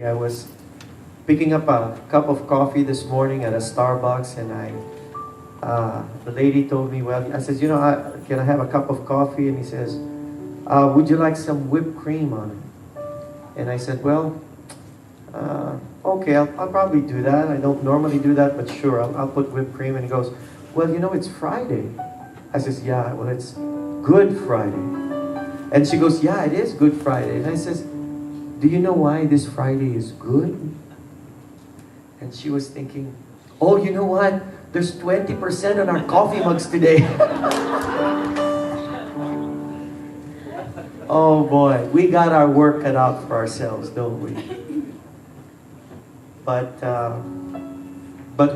I was picking up a cup of coffee this morning at a Starbucks, and the lady told me, well, I says, can I have a cup of coffee? And he says, would you like some whipped cream on it? And I said, well, okay, I'll probably do that. I don't normally do that, but sure, I'll put whipped cream. And he goes, well, it's Friday. I says, yeah, well, it's Good Friday. And she goes, yeah, it is Good Friday. And I says, do you know why this Friday is good? And she was thinking, oh, you know what? There's 20% on our coffee mugs today. Oh boy, we got our work cut out for ourselves, don't we? But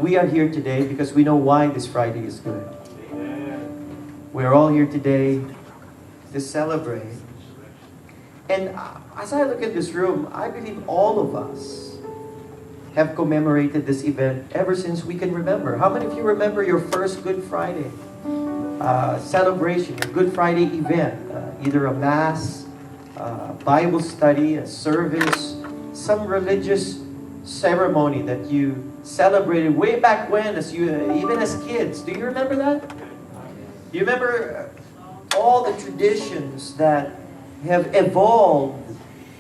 we are here today because we know why this Friday is good. We're all here today to celebrate. And as I look at this room, I believe all of us have commemorated this event ever since we can remember. How many of you remember your first Good Friday celebration, your Good Friday event? Either a mass, Bible study, a service, some religious ceremony that you celebrated way back when, even as kids. Do you remember that? Do you remember all the traditions that have evolved?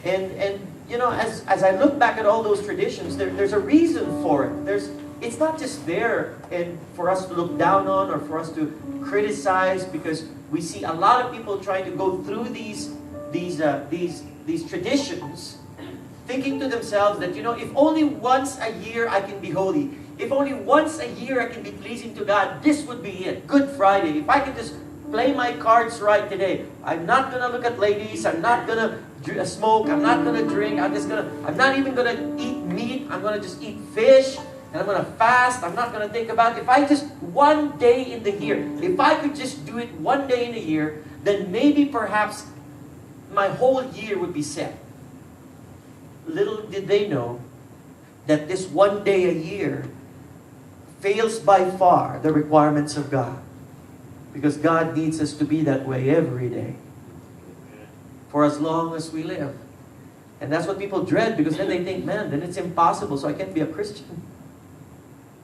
And as I look back at all those traditions, there's a reason for it. It's not just there and for us to look down on or for us to criticize, because we see a lot of people trying to go through these traditions, thinking to themselves that, if only once a year I can be holy, if only once a year I can be pleasing to God, this would be it, Good Friday. If I can just play my cards right today, I'm not gonna look at ladies, I'm not gonna smoke, I'm not gonna drink, I'm not even gonna eat meat, I'm gonna just eat fish, and I'm gonna fast, I'm not gonna think about it. If I just one day in the year, if I could just do it one day in a year, then maybe perhaps my whole year would be set. Little did they know that this one day a year fails by far the requirements of God. Because God needs us to be that way every day. For as long as we live. And that's what people dread, because then they think, man, then it's impossible, so I can't be a Christian.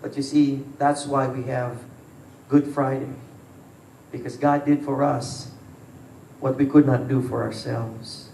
But you see, that's why we have Good Friday. Because God did for us what we could not do for ourselves.